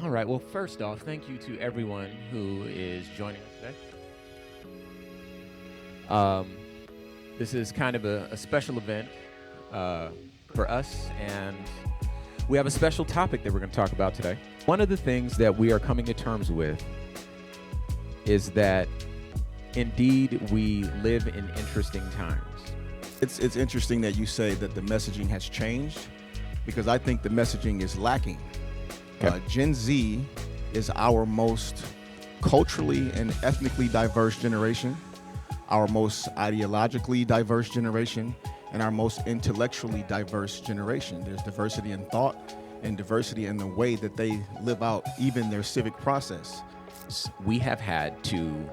All right. Well, first off, thank you to everyone who is joining us today. This is kind of a special event for us, and we have a special topic that we're going to talk about today. One of the things that we are coming to terms with is that indeed we live in interesting times. It's interesting that you say that the messaging has changed, because I think the messaging is lacking. Okay. Gen Z is our most culturally and ethnically diverse generation, our most ideologically diverse generation, and our most intellectually diverse generation. There's diversity in thought and diversity in the way that they live out even their civic process. We have had to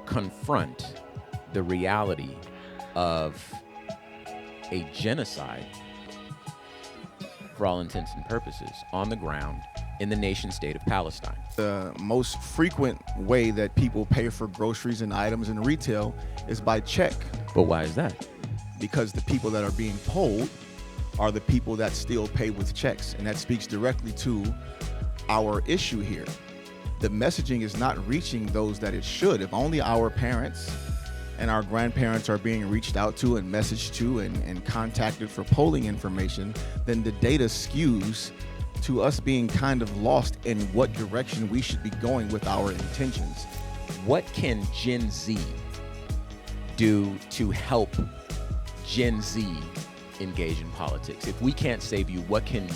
confront the reality of a genocide, for all intents and purposes, on the ground in the nation state of Palestine. The most frequent way that people pay for groceries and items in retail is by check, But why is that? because the people that are being polled are the people that still pay with checks. And that speaks directly to our issue here. The messaging is not reaching those that it should. If only our parents and our grandparents are being reached out to and messaged to and contacted for polling information, then the data skews to us being kind of lost in what direction we should be going with our intentions. What can Gen Z do to help Gen Z engage in politics? If we can't save you, what can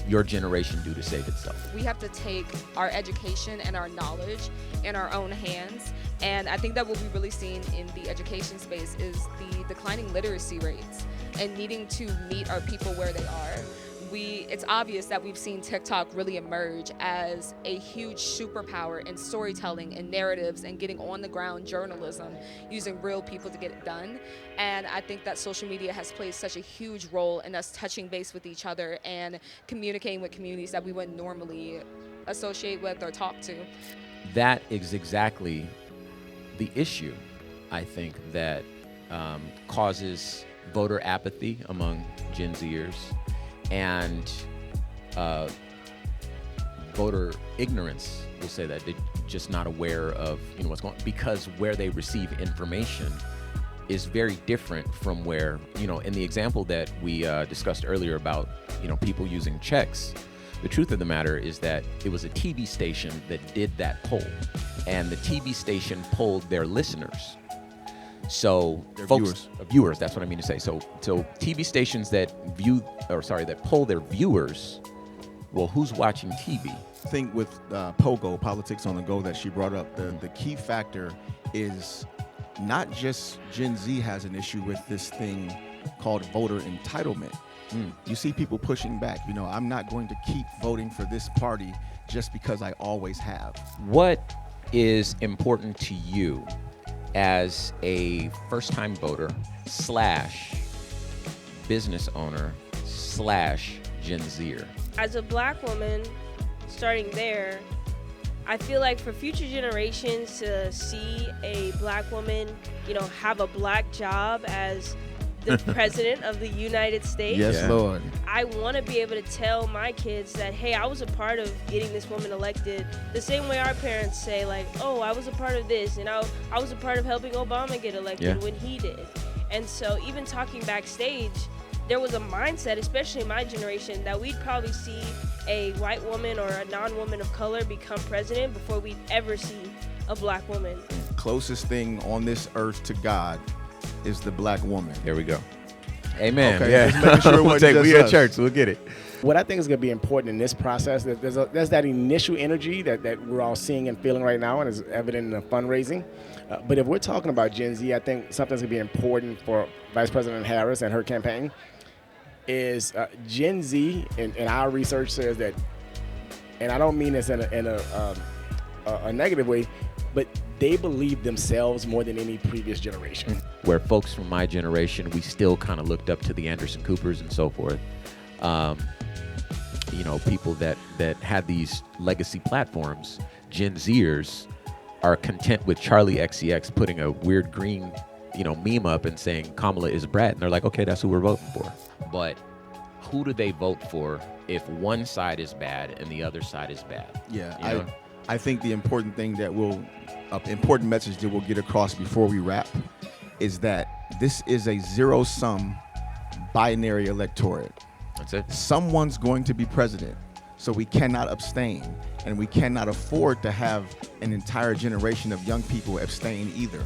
your generation do to save itself? We have to take our education and our knowledge in our own hands. And I think that what we've really seen in the education space is the declining literacy rates and needing to meet our people where they are. It's obvious that we've seen TikTok really emerge as a huge superpower in storytelling and narratives and getting on the ground journalism, using real people to get it done. And I think that social media has played such a huge role in us touching base with each other and communicating with communities that we wouldn't normally associate with or talk to. That is exactly the issue, I think, that causes voter apathy among Gen Zers and voter ignorance. We'll say that they're just not aware of what's going on, because where they receive information is very different from where, in the example that we discussed earlier about people using checks. The truth of the matter is that it was a TV station that did that poll, and the TV station polled their listeners. So Their viewers, that's what I mean to say. So TV stations that poll their viewers, well, who's watching TV? I think with Pogo, Politics on the Go, that she brought up, the key factor is not just Gen Z has an issue with this thing called voter entitlement. You see people pushing back. I'm not going to keep voting for this party just because I always have. What is important to you as a first-time voter / business owner / Gen Zer? As a black woman, starting there, I feel like for future generations to see a black woman, have a black job as the president of the United States. Yes, Yeah. Lord. I want to be able to tell my kids that, hey, I was a part of getting this woman elected, the same way our parents say, like, oh, I was a part of this, and I was a part of helping Obama get elected when he did. And so even talking backstage, there was a mindset, especially in my generation, that we'd probably see a white woman or a non-woman of color become president before we'd ever see a black woman. Closest thing on this earth to God is the black woman. There we go. Amen. Okay, Yeah. just making sure what you just we at said. church, so we'll get it. What I think is going to be important in this process, there's that initial energy that we're all seeing and feeling right now, and is evident in the fundraising. But if we're talking about Gen Z, I think something's going to be important for Vice President Harris and her campaign is Gen Z, and our research says that, and I don't mean this in a negative way, but they believe themselves more than any previous generation. Where folks from my generation, we still kind of looked up to the Anderson Coopers and so forth. People that had these legacy platforms. Gen Zers are content with Charlie XCX putting a weird green, meme up and saying Kamala is Brat, and they're like, okay, that's who we're voting for. But who do they vote for if one side is bad and the other side is bad? Yeah, You know? I think the important thing that important message that we'll get across before we wrap is that this is a zero-sum binary electorate. That's it. Someone's going to be president, so we cannot abstain, and we cannot afford to have an entire generation of young people abstain either.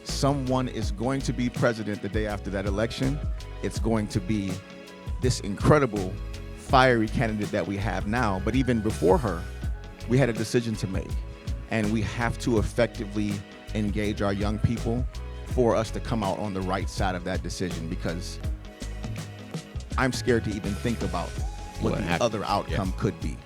Someone is going to be president the day after that election. It's going to be this incredible, fiery candidate that we have now, but even before her, we had a decision to make, and we have to effectively engage our young people for us to come out on the right side of that decision, because I'm scared to even think about what the other outcome could be.